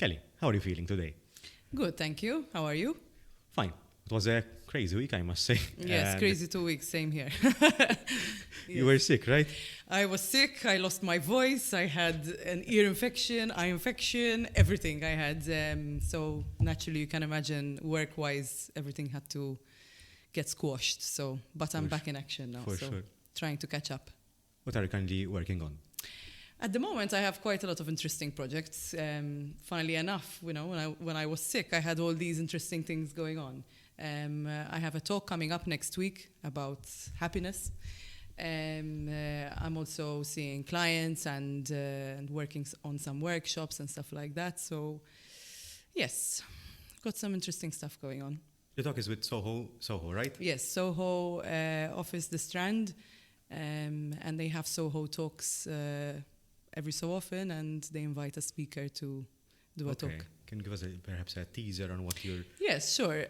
Kelly, how are you feeling today? Good, thank you. How are you? Fine. It was a crazy week, I must say. Yes, crazy 2 weeks, same here. You were sick, right? I was sick, I lost my voice, I had an ear infection, eye infection, everything I had. So naturally you can imagine work-wise, everything had to get squashed. But I'm back in action now, trying to catch up. What are you currently working on? At the moment, I have quite a lot of interesting projects. Funnily enough, when I was sick, I had all these interesting things going on. I have a talk coming up next week about happiness. I'm also seeing clients and working on some workshops and stuff like that. So, yes, got some interesting stuff going on. The talk is with Soho, right? Yes, Soho office, The Strand, and they have Soho talks every so often, and they invite a speaker to do a talk. Can you give us perhaps a teaser on what you're... Yes, sure.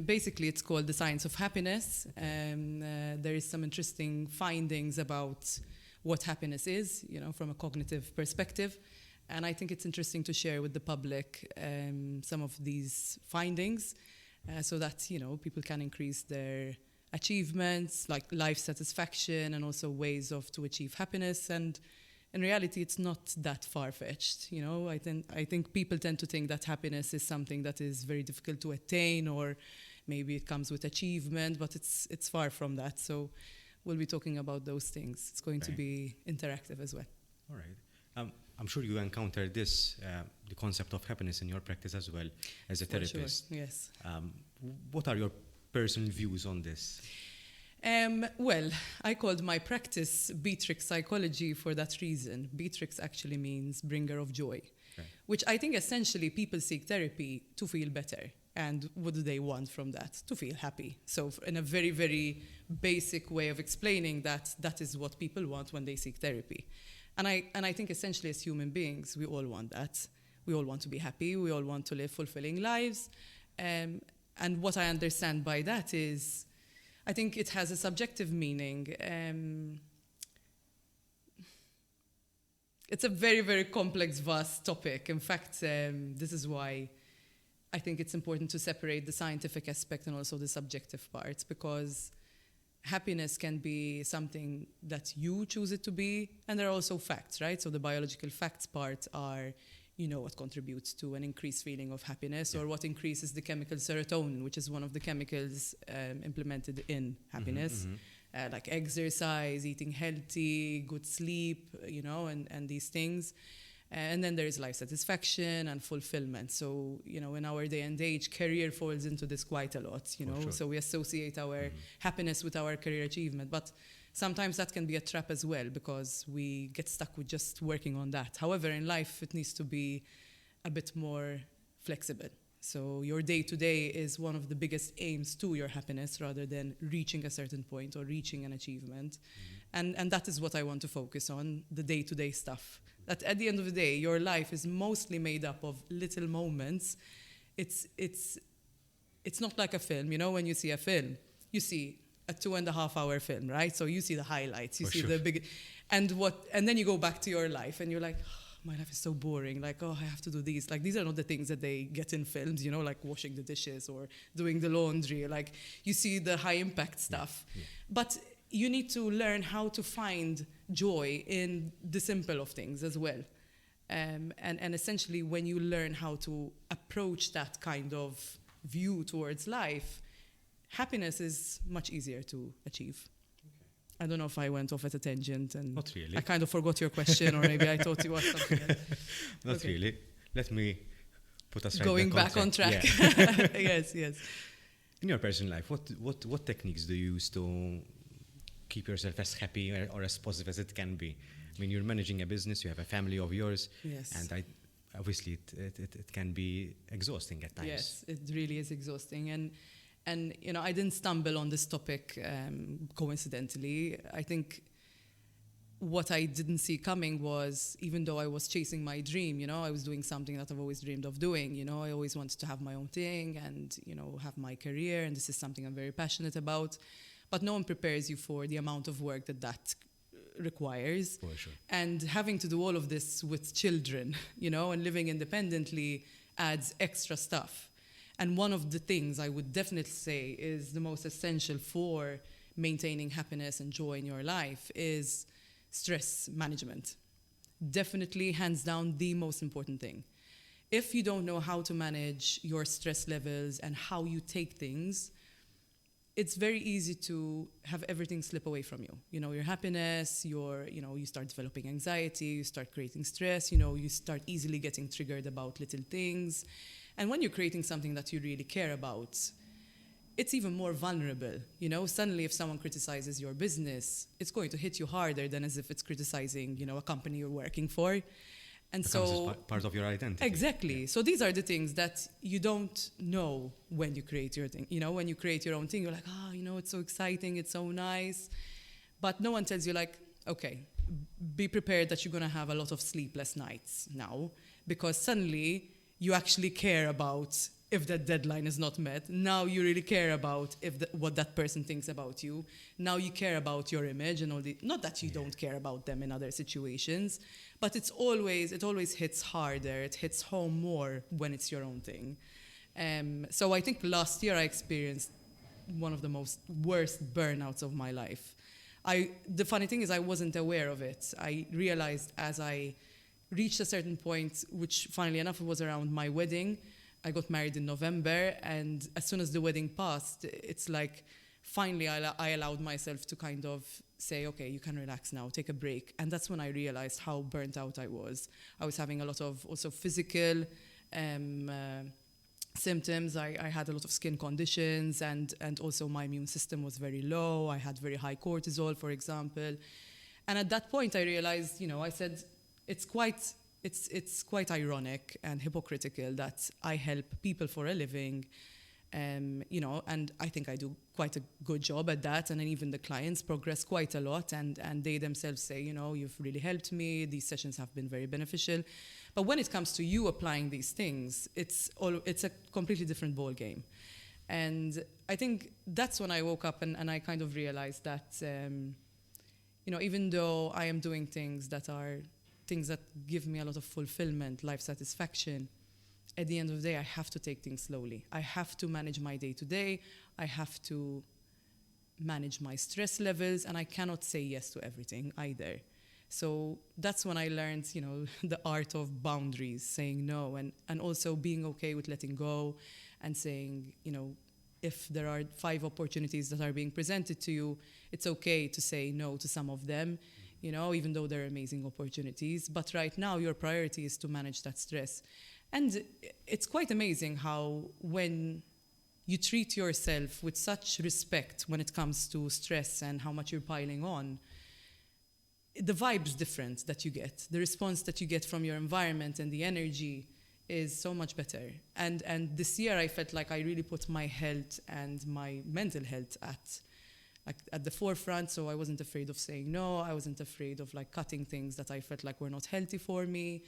Basically, it's called The Science of Happiness. There is some interesting findings about what happiness is, from a cognitive perspective. And I think it's interesting to share with the public some of these findings so that, people can increase their achievements, like life satisfaction, and also ways to achieve happiness. And in reality, it's not that far-fetched. I think people tend to think that happiness is something that is very difficult to attain, or maybe it comes with achievement, but it's far from that. So we'll be talking about those things. It's going to be interactive as well. All right. I'm sure you encountered the concept of happiness in your practice as well as a therapist. Sure, yes. What are your personal views on this? Well, I called my practice Beatrix Psychology for that reason. Beatrix actually means bringer of joy, which I think essentially people seek therapy to feel better. And what do they want from that? To feel happy. So in a very, very basic way of explaining that is what people want when they seek therapy. And I think essentially as human beings, we all want that. We all want to be happy. We all want to live fulfilling lives. And what I understand by that is, I think it has a subjective meaning. It's a very, very complex, vast topic. In fact, this is why I think it's important to separate the scientific aspect and also the subjective parts, because happiness can be something that you choose it to be, and there are also facts, right? So the biological facts part are, what contributes to an increased feeling of happiness, or what increases the chemical serotonin, which is one of the chemicals implemented in happiness, like exercise, eating healthy, good sleep, and these things. And then there is life satisfaction and fulfillment. So, in our day and age, career falls into this quite a lot, Sure. So we associate our happiness with our career achievement. But sometimes that can be a trap as well, because we get stuck with just working on that. However, in life, it needs to be a bit more flexible. So your day-to-day is one of the biggest aims to your happiness, rather than reaching a certain point or reaching an achievement. And that is what I want to focus on, the day-to-day stuff. That at the end of the day, your life is mostly made up of little moments. It's not like a film. When you see a film, you see a 2.5 hour film, right? So you see the highlights, you see the big, and then you go back to your life and you're like, oh, my life is so boring. Like, I have to do these. Like, these are not the things that they get in films, like washing the dishes or doing the laundry. Like, you see the high impact stuff. Yeah. But you need to learn how to find joy in the simple of things as well. And essentially, when you learn how to approach that kind of view towards life, happiness is much easier to achieve. Okay. I don't know if I went off at a tangent and not really. I kind of forgot your question, or maybe I thought it was something else. Not really. Let me put us going back on track. Yeah. Yes. In your personal life, what techniques do you use to keep yourself as happy or as positive as it can be? I mean, you're managing a business, you have a family of yours, yes. And obviously it can be exhausting at times. Yes, it really is exhausting. And I didn't stumble on this topic coincidentally. I think what I didn't see coming was, even though I was chasing my dream, I was doing something that I've always dreamed of doing. I always wanted to have my own thing and, have my career, and this is something I'm very passionate about. But no one prepares you for the amount of work that requires. For sure. And having to do all of this with children, and living independently adds extra stuff. And one of the things I would definitely say is the most essential for maintaining happiness and joy in your life is stress management. Definitely, hands down, the most important thing. If you don't know how to manage your stress levels and how you take things, it's very easy to have everything slip away from you. Your happiness, you start developing anxiety, you start creating stress, you start easily getting triggered about little things. And when you're creating something that you really care about, it's even more vulnerable. Suddenly if someone criticizes your business, it's going to hit you harder than as if it's criticizing, a company you're working for. And so part of your identity. Exactly. Yeah. So these are the things that you don't know when you create your thing. When you create your own thing, you're like, it's so exciting, it's so nice. But no one tells you like, okay, be prepared that you're going to have a lot of sleepless nights now, because suddenly you actually care about if that deadline is not met. Now you really care about what that person thinks about you. Now you care about your image and all the, not that you don't care about them in other situations, but it always hits harder. It hits home more when it's your own thing. So I think last year I experienced one of the worst burnouts of my life. The funny thing is I wasn't aware of it. I realized as I reached a certain point, which funnily enough was around my wedding. I got married in November, and as soon as the wedding passed, it's like finally I allowed myself to kind of say, okay, you can relax now, take a break. And that's when I realized how burnt out I was. I was having a lot of also physical symptoms. I had a lot of skin conditions, and also my immune system was very low. I had very high cortisol, for example. And at that point I realized, I said, it's quite ironic and hypocritical that I help people for a living, and I think I do quite a good job at that, and then even the clients progress quite a lot, and they themselves say, you've really helped me, these sessions have been very beneficial. But when it comes to you applying these things, it's a completely different ball game. And I think that's when I woke up and I kind of realized that, even though I am doing things that give me a lot of fulfillment, life satisfaction, at the end of the day, I have to take things slowly. I have to manage my day-to-day. I have to manage my stress levels, and I cannot say yes to everything either. So that's when I learned, the art of boundaries, saying no, and also being okay with letting go and saying, if there are 5 opportunities that are being presented to you, it's okay to say no to some of them. Even though they're amazing opportunities. But right now, your priority is to manage that stress. And it's quite amazing how when you treat yourself with such respect when it comes to stress and how much you're piling on, the vibe's different that you get. The response that you get from your environment and the energy is so much better. And this year, I felt like I really put my health and my mental health at the forefront, so I wasn't afraid of saying no. I wasn't afraid of cutting things that I felt like were not healthy for me,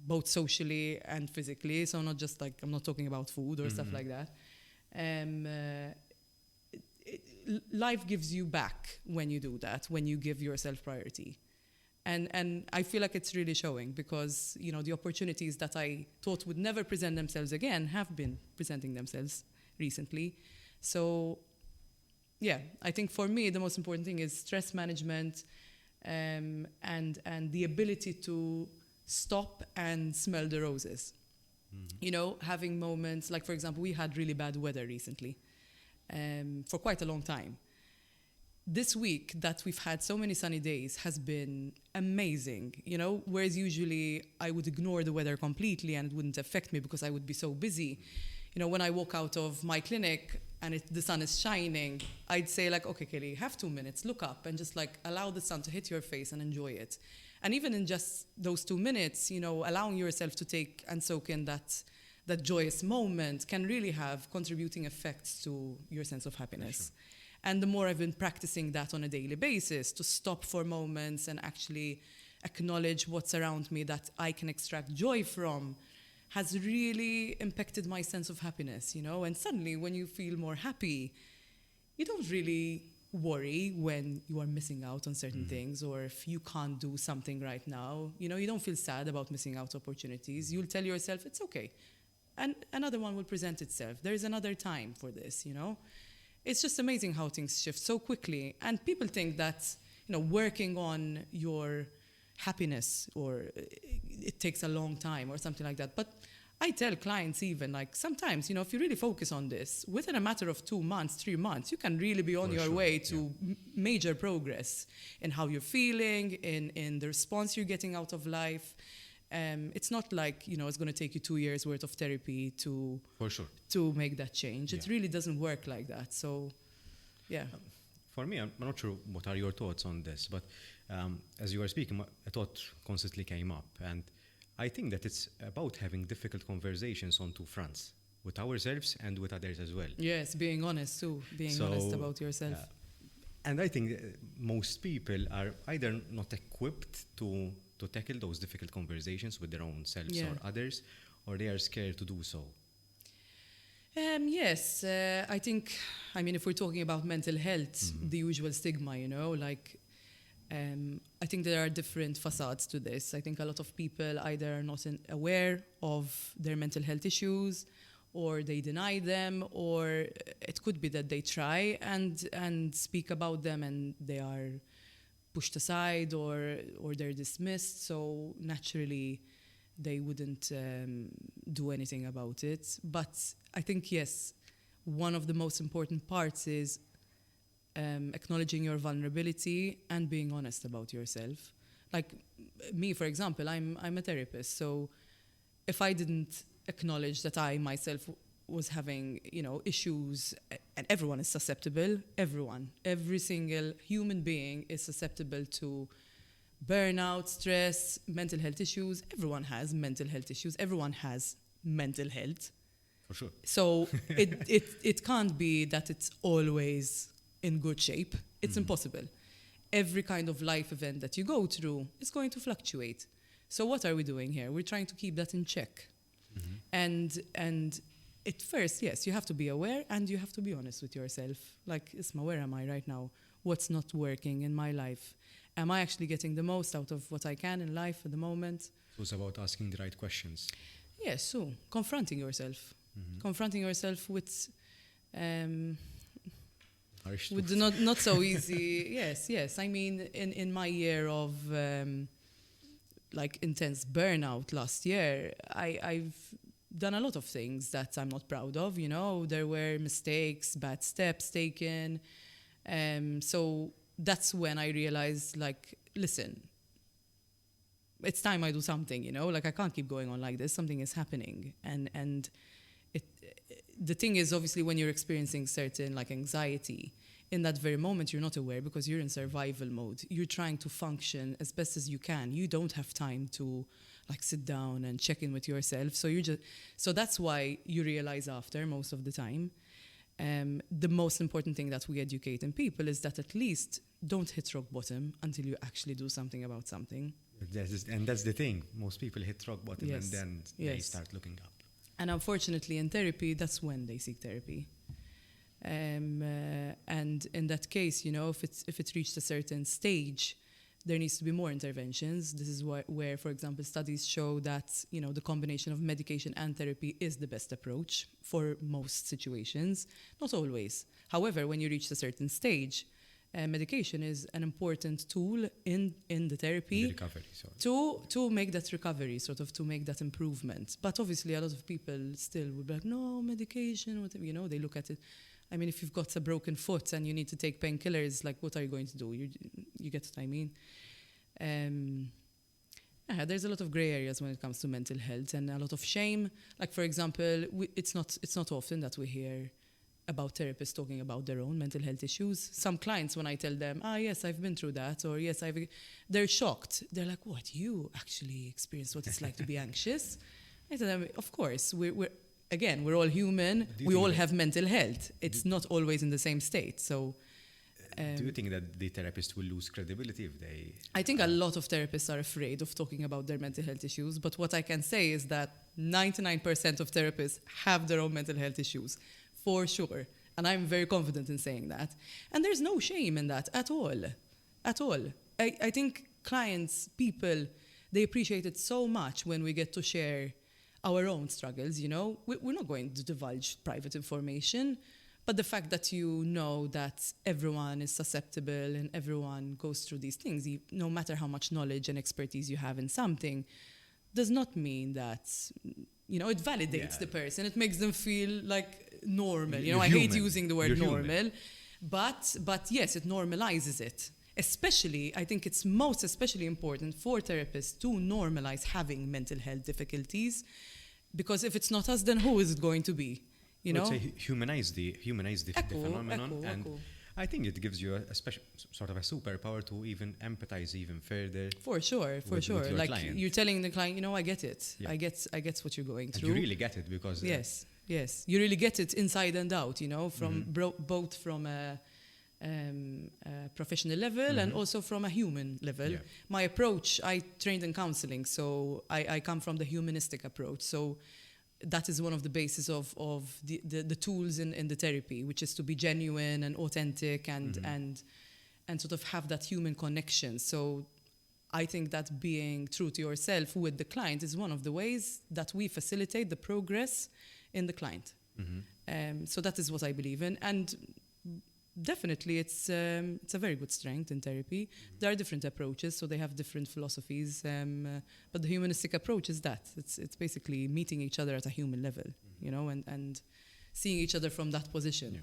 both socially and physically. So not just I'm not talking about food or stuff like that. Life gives you back when you do that, when you give yourself priority. And I feel like it's really showing because, the opportunities that I thought would never present themselves again have been presenting themselves recently. So yeah, I think for me, the most important thing is stress management and the ability to stop and smell the roses. Having moments, like for example, we had really bad weather recently for quite a long time. This week that we've had so many sunny days has been amazing, whereas usually I would ignore the weather completely and it wouldn't affect me because I would be so busy. When I walk out of my clinic and the sun is shining, I'd say okay, Kelly, have 2 minutes, look up and just allow the sun to hit your face and enjoy it. And even in just those 2 minutes, allowing yourself to take and soak in that joyous moment can really have contributing effects to your sense of happiness. Sure. And the more I've been practicing that on a daily basis, to stop for moments and actually acknowledge what's around me that I can extract joy from, has really impacted my sense of happiness, And suddenly when you feel more happy, you don't really worry when you are missing out on certain things, or if you can't do something right now. You know, you don't feel sad about missing out opportunities. You'll tell yourself it's okay, and another one will present itself. There is another time for this. You know, it's just amazing how things shift so quickly, and people think that, you know, working on your happiness or it takes a long time or something like that. But I tell clients even, like, sometimes, you know, if you really focus on this, within a matter of 2 months, 3 months, you can really be on your way to major progress in how you're feeling, in the response you're getting out of life. It's not like, you know, it's going to take you 2 years worth of therapy to make that change. It really doesn't work like that. So, yeah. For me, I'm not sure what are your thoughts on this, but as you were speaking, a thought constantly came up, and I think that it's about having difficult conversations on two fronts, with ourselves and with others as well. Yes, being honest too, being honest about yourself. And I think most people are either not equipped to tackle those difficult conversations with their own selves or others, or they are scared to do so. Yes, I think, I mean, if we're talking about mental health, the usual stigma, you know, like, I think there are different facades to this. I think a lot of people either are not aware of their mental health issues, or they deny them, or it could be that they try and speak about them and they are pushed aside or they're dismissed. So naturally, they wouldn't do anything about it. But I think, yes, one of the most important parts is acknowledging your vulnerability and being honest about yourself. Like me, for example, I'm a therapist. So if I didn't acknowledge that I myself was having, you know, issues, and everyone is susceptible, every single human being is susceptible to burnout, stress, mental health issues. Everyone has mental health issues. Everyone has mental health. For sure. So it can't be that it's always in good shape. It's impossible. Every kind of life event that you go through is going to fluctuate. So what are we doing here? We're trying to keep that in check. And at first, yes, you have to be aware and you have to be honest with yourself. Like, Isma, where am I right now? What's not working in my life? Am I actually getting the most out of what I can in life at the moment? So it's about asking the right questions. Yes, so confronting yourself. Confronting yourself with the not so easy. Yes. I mean, in my year of like intense burnout last year, I've done a lot of things that I'm not proud of. You know, there were mistakes, bad steps taken. So that's when I realized, like, listen, it's time I do something. You know, like, I can't keep going on like this. Something is happening, and the thing is, obviously, when you're experiencing certain, like, anxiety, in that very moment, you're not aware because you're in survival mode. You're trying to function as best as you can. You don't have time to, like, sit down and check in with yourself. So that's why you realize after, most of the time. The most important thing that we educate in people is that at least don't hit rock bottom until you actually do something about something. And that's the thing. Most people hit rock bottom and then they start looking up. And unfortunately, in therapy, that's when they seek therapy. And in that case, you know, if it's reached a certain stage, there needs to be more interventions. This is where, for example, studies show that, you know, the combination of medication and therapy is the best approach for most situations. Not always. However, when you reach a certain stage, medication is an important tool in the therapy the recovery, to make that recovery, sort of to make that improvement. But obviously, a lot of people still would be like, no, medication, whatever. You know, they look at it. I mean, if you've got a broken foot and you need to take painkillers, like, what are you going to do? You get what I mean? There's a lot of gray areas when it comes to mental health and a lot of shame. Like, for example, it's not often that we hear about therapists talking about their own mental health issues. Some clients, when I tell them, yes, I've been through that, or yes, they're shocked. They're like, what, you actually experienced what it's like to be anxious? I tell them, of course, we're all human. We all have mental health. It's not always in the same state. So, do you think that the therapist will lose credibility if they... I think a lot of therapists are afraid of talking about their mental health issues. But what I can say is that 99% of therapists have their own mental health issues, for sure. And I'm very confident in saying that. And there's no shame in that at all. At all. I think clients, people, they appreciate it so much when we get to share our own struggles, you know. We're not going to divulge private information, but the fact that you know that everyone is susceptible and everyone goes through these things, no matter how much knowledge and expertise you have in something, does not mean that, you know, it validates the person. It makes them feel like normal. You know, I hate using the word normal, but yes, it normalizes it. Especially, I think it's most especially important for therapists to normalize having mental health difficulties, because if it's not us, then who is it going to be? You know, say humanize the phenomenon, and I think it gives you a special sort of a superpower to even empathize even further. For sure. Like client. You're telling the client, you know, I get it. Yeah. I get what you're going through. And you really get it because yes, you really get it inside and out. You know, from both from a professional level and also from a human level. Yeah. My approach, I trained in counselling, so I come from the humanistic approach. So that is one of the bases of the tools in the therapy, which is to be genuine and authentic and sort of have that human connection. So I think that being true to yourself with the client is one of the ways that we facilitate the progress in the client. So that is what I believe in. And definitely, it's a very good strength in therapy. There are different approaches, so they have different philosophies. But the humanistic approach is that it's basically meeting each other at a human level, you know, and seeing each other from that position. Yeah.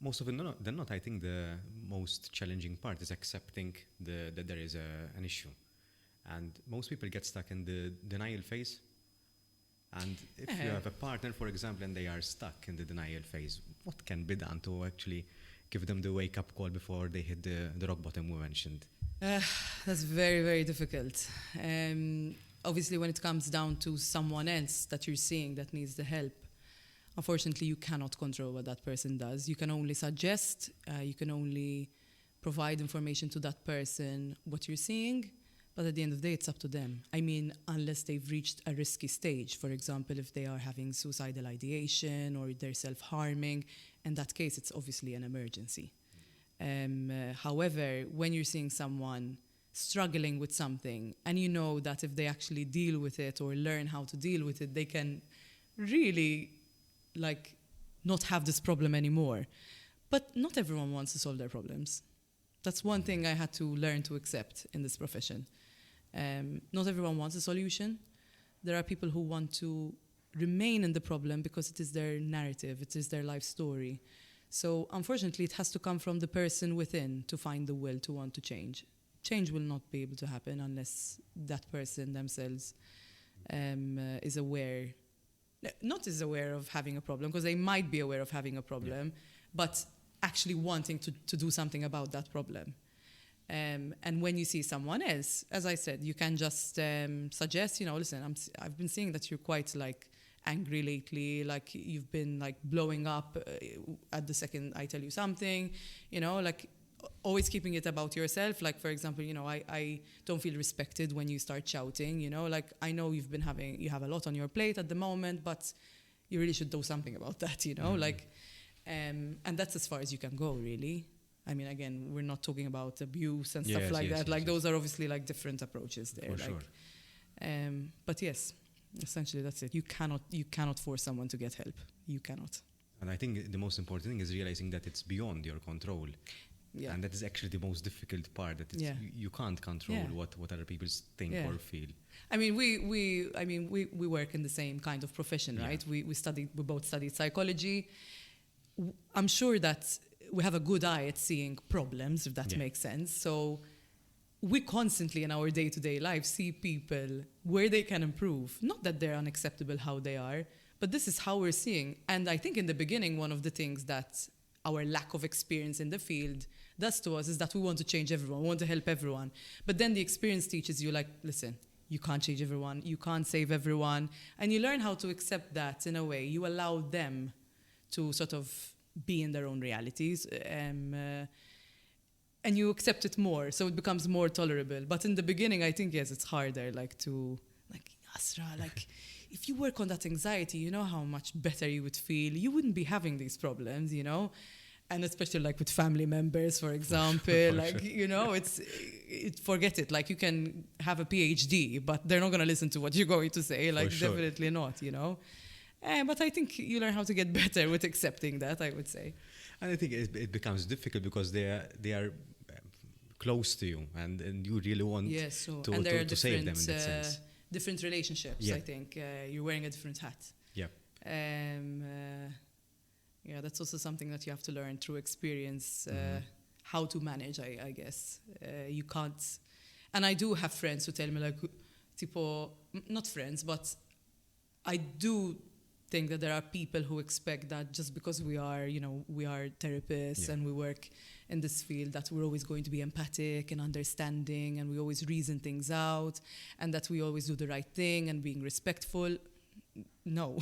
Most of it, not. I think the most challenging part is accepting that there is an issue, and most people get stuck in the denial phase. And if you have a partner, for example, and they are stuck in the denial phase, what can be done to actually give them the wake-up call before they hit the rock bottom we mentioned? That's very, very difficult. Obviously, when it comes down to someone else that you're seeing that needs the help, unfortunately, you cannot control what that person does. You can only suggest, you can only provide information to that person what you're seeing. But at the end of the day, it's up to them. I mean, unless they've reached a risky stage, for example, if they are having suicidal ideation or they're self-harming, in that case, it's obviously an emergency. However, when you're seeing someone struggling with something and you know that if they actually deal with it or learn how to deal with it, they can really, like, not have this problem anymore. But not everyone wants to solve their problems. That's one thing I had to learn to accept in this profession. Not everyone wants a solution. There are people who want to remain in the problem because it is their narrative, it is their life story. So unfortunately, it has to come from the person within to find the will to want to change. Change will not be able to happen unless that person themselves is aware, not is aware of having a problem, because they might be aware of having a problem, but actually wanting to do something about that problem. And when you see someone else, as I said, you can just suggest, you know, listen, I've been seeing that you're quite like angry lately, like you've been like blowing up at the second I tell you something, you know, like always keeping it about yourself. Like, for example, you know, I don't feel respected when you start shouting, you know, like I know you have a lot on your plate at the moment, but you really should do something about that, you know, like, and that's as far as you can go, really. I mean, again, we're not talking about abuse and stuff like that. Like, those are obviously like different approaches there. For like, sure. But yes, essentially that's it. You cannot force someone to get help. You cannot. And I think the most important thing is realizing that it's beyond your control. Yeah. And that is actually the most difficult part. That you can't control what other people think or feel. I mean, we work in the same kind of profession, right? We both studied psychology. I'm sure that we have a good eye at seeing problems, if that makes sense. So we constantly in our day-to-day life see people where they can improve. Not that they're unacceptable how they are, but this is how we're seeing. And I think in the beginning, one of the things that our lack of experience in the field does to us is that we want to change everyone, we want to help everyone. But then the experience teaches you, like, listen, you can't change everyone, you can't save everyone. And you learn how to accept that in a way. You allow them to sort of be in their own realities, and you accept it more, so it becomes more tolerable. But in the beginning, I think, yes, it's harder, like, to, like, Asra, like, if you work on that anxiety, you know how much better you would feel. You wouldn't be having these problems, you know? And especially like with family members, for example, like, sure. you know, forget it. Like, you can have a PhD, but they're not going to listen to what you're going to say. Like, sure. definitely not, you know? But I think you learn how to get better with accepting that, I would say. And I think it becomes difficult because they are close to you, and you really want to save them in that sense. Different relationships, I think. You're wearing a different hat. Yeah. Yeah, that's also something that you have to learn through experience, how to manage, I guess. You can't... And I do have friends who tell me, like, tipo, not friends, but I do think that there are people who expect that just because we are therapists and we work in this field, that we're always going to be empathic and understanding, and we always reason things out, and that we always do the right thing and being respectful. No,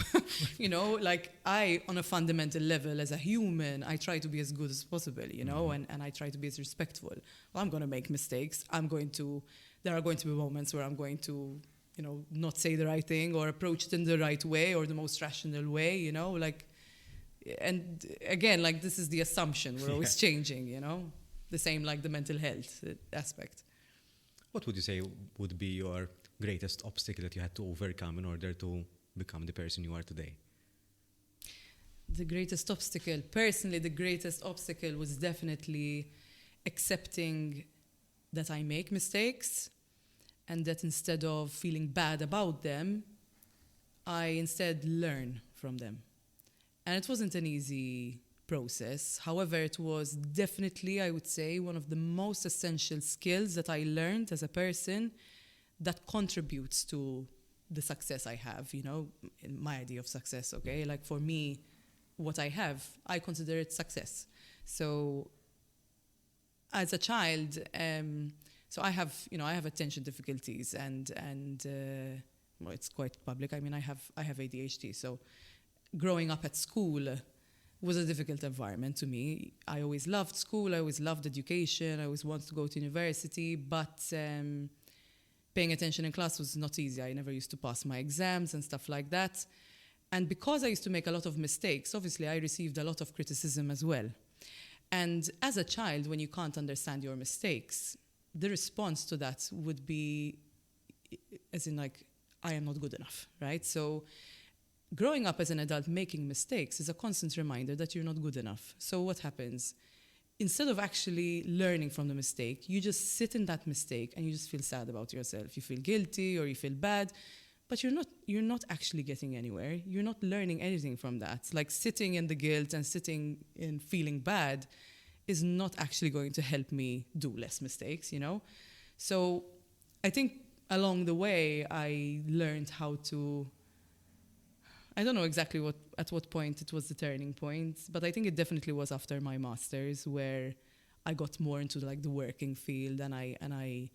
you know, like, I, on a fundamental level, as a human, I try to be as good as possible, you know, and I try to be as respectful. Well, I'm going to make mistakes. There are going to be moments where I'm going to, you know, not say the right thing or approach it in the right way or the most rational way, you know, like, and again, like, this is the assumption. We're always changing, you know, the same like the mental health aspect. What would you say would be your greatest obstacle that you had to overcome in order to become the person you are today? The greatest obstacle, personally, the greatest obstacle was definitely accepting that I make mistakes, and that instead of feeling bad about them, I instead learn from them. And it wasn't an easy process. However, it was definitely, I would say, one of the most essential skills that I learned as a person that contributes to the success I have, you know, in my idea of success, okay? Like, for me, what I have, I consider it success. So as a child, so I have attention difficulties, and well, it's quite public. I mean, I have ADHD. So growing up at school was a difficult environment to me. I always loved school. I always loved education. I always wanted to go to university, but paying attention in class was not easy. I never used to pass my exams and stuff like that. And because I used to make a lot of mistakes, obviously I received a lot of criticism as well. And as a child, when you can't understand your mistakes, the response to that would be, as in, like, I am not good enough, right? So growing up as an adult making mistakes is a constant reminder that you're not good enough. So what happens? Instead of actually learning from the mistake, you just sit in that mistake and you just feel sad about yourself. You feel guilty or you feel bad, but you're not actually getting anywhere. You're not learning anything from that. Like, sitting in the guilt and sitting in feeling bad is not actually going to help me do less mistakes, you know? So I think along the way, I learned how to... I don't know exactly at what point it was the turning point, but I think it definitely was after my master's, where I got more into, like, the working field, and I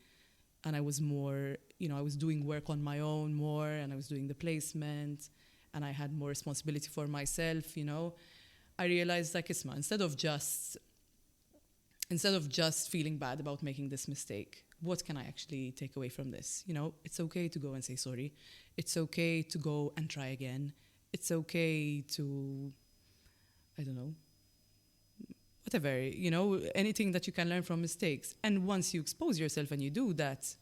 was more, you know, I was doing work on my own more, and I was doing the placement, and I had more responsibility for myself, you know. I realized, like, Isma, instead of just feeling bad about making this mistake, what can I actually take away from this? You know, it's okay to go and say sorry. It's okay to go and try again. It's okay to, I don't know, whatever, you know, anything that you can learn from mistakes. And once you expose yourself and you do that,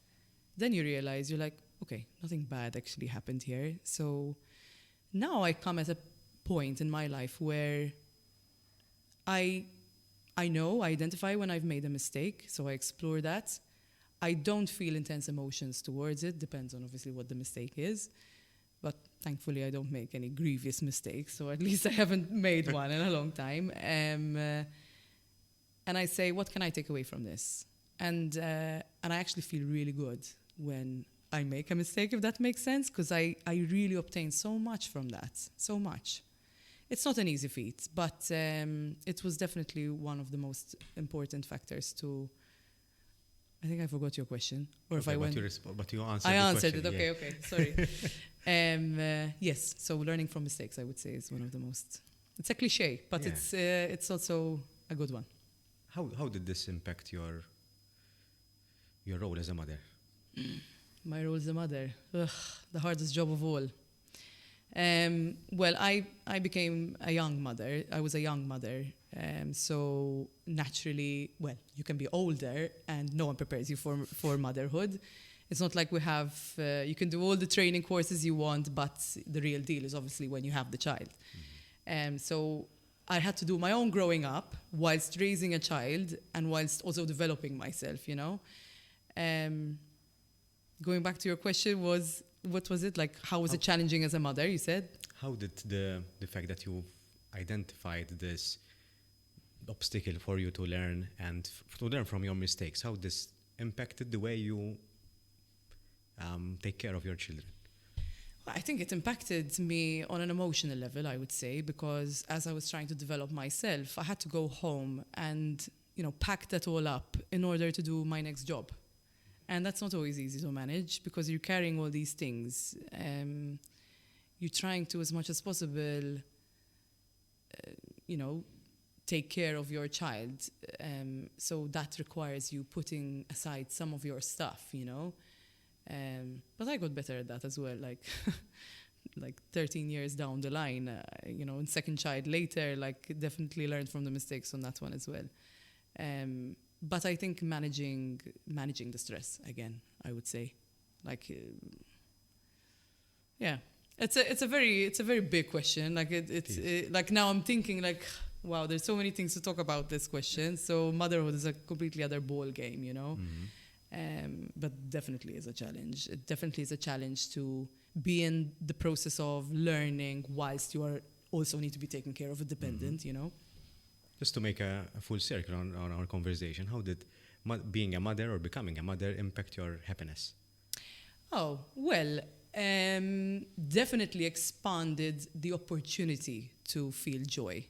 then you realize, you're like, okay, nothing bad actually happened here. So now I come at a point in my life where I identify when I've made a mistake, so I explore that. I don't feel intense emotions towards it, depends on obviously what the mistake is. But thankfully, I don't make any grievous mistakes, so at least I haven't made one in a long time. And I say, what can I take away from this? And I actually feel really good when I make a mistake, if that makes sense, because I really obtain so much from that, so much. It's not an easy feat, but it was definitely one of the most important factors to... I think I forgot your question. Or okay, if I went... But you answered I the answered question, it. Okay, sorry. Yes, so learning from mistakes, I would say, is one of the most... It's a cliche, but it's also a good one. How did this impact your role as a mother? My role as a mother. Ugh, the hardest job of all. Well, I became a young mother. I was a young mother. So naturally, well, you can be older and no one prepares you for motherhood. It's not like we have, you can do all the training courses you want, but the real deal is obviously when you have the child. So I had to do my own growing up whilst raising a child and whilst also developing myself, you know. Going back to your question what was it? Like, how was it challenging as a mother, you said? How did the fact that you identified this obstacle for you to learn and to learn from your mistakes, how this impacted the way you take care of your children? I think it impacted me on an emotional level, I would say, because as I was trying to develop myself, I had to go home and, you know, pack that all up in order to do my next job. And that's not always easy to manage because you're carrying all these things. You're trying to, as much as possible, you know, take care of your child. So that requires you putting aside some of your stuff, you know. But I got better at that as well, like 13 years down the line, you know, and second child later, like definitely learned from the mistakes on that one as well. But I think managing the stress, again, I would say, like, yeah, it's a very big question. Like like now I'm thinking like, wow, there's so many things to talk about this question. So motherhood is a completely other ball game, you know. But definitely is a challenge. It definitely is a challenge to be in the process of learning whilst you are also need to be taken care of a dependent, you know. Just to make a full circle on our conversation, how did being a mother or becoming a mother impact your happiness? Oh, well, definitely expanded the opportunity to feel joy.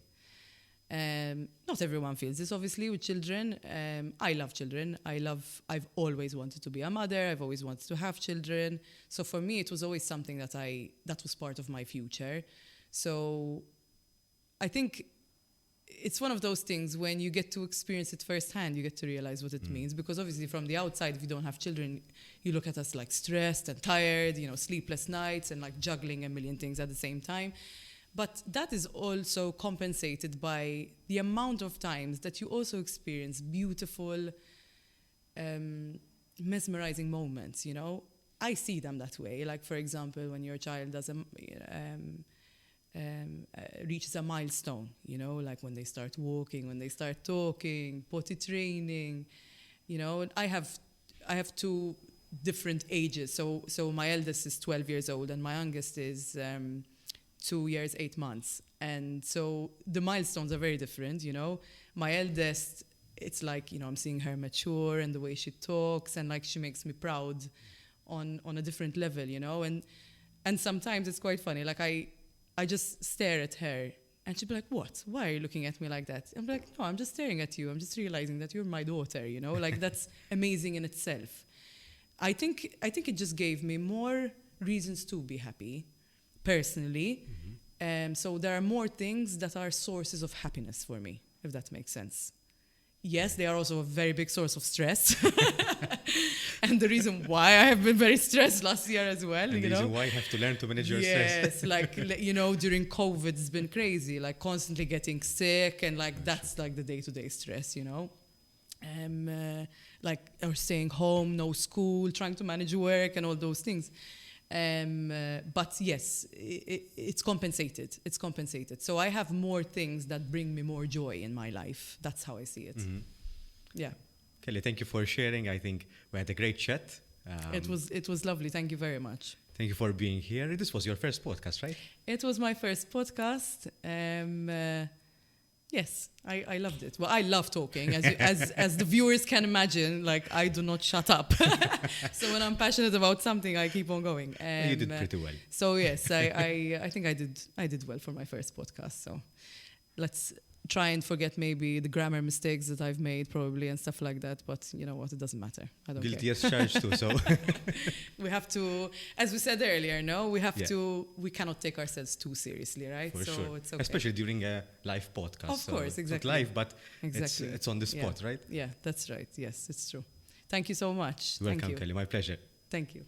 Not everyone feels this, obviously, with children. I love children. I've always wanted to be a mother. I've always wanted to have children. So for me, it was always something that was part of my future. So I think it's one of those things when you get to experience it firsthand, you get to realize what it means. Because obviously from the outside, if you don't have children, you look at us like stressed and tired, you know, sleepless nights and like juggling a million things at the same time. But that is also compensated by the amount of times that you also experience beautiful, mesmerizing moments, you know. I see them that way. Like, for example, when your child does reaches a milestone, you know, like when they start walking, when they start talking, potty training, you know. I have two different ages. So my eldest is 12 years old and my youngest is 2 years, 8 months. And so the milestones are very different, you know. My eldest, it's like, you know, I'm seeing her mature and the way she talks and like she makes me proud on a different level, you know. And sometimes it's quite funny. Like I just stare at her and she'd be like, what? Why are you looking at me like that? I'm like, no, I'm just staring at you. I'm just realizing that you're my daughter, you know. Like that's amazing in itself. I think it just gave me more reasons to be happy. Personally, so there are more things that are sources of happiness for me, if that makes sense. Yes, they are also a very big source of stress. And the reason why I have been very stressed last year as well. And you the reason know? why you have to learn to manage your stress. Yes, like, you know, during COVID, it's been crazy, like constantly getting sick and like that's like the day-to-day stress, you know. Like, or staying home, no school, trying to manage work and all those things. But yes, it's compensated. It's compensated. So I have more things that bring me more joy in my life. That's how I see it. Yeah. Kelly, thank you for sharing. I think we had a great chat. It was lovely. Thank you very much. Thank you for being here. This was your first podcast, right? It was my first podcast. Yes, I loved it. Well, I love talking, as the viewers can imagine. Like, I do not shut up. So when I'm passionate about something, I keep on going. You did pretty well. So yes, I think I did well for my first podcast. So let's try and forget maybe the grammar mistakes that I've made probably and stuff like that. But you know what? It doesn't matter. I don't Guilty care. as charged too. So we have to, as we said earlier, we cannot take ourselves too seriously, right? For so sure. it's okay. Especially during a live podcast. Of course, exactly. It's not live, but exactly. it's on the spot, right? Yeah, that's right. Yes, it's true. Thank you so much. Welcome, Thank you. Kelly. My pleasure. Thank you.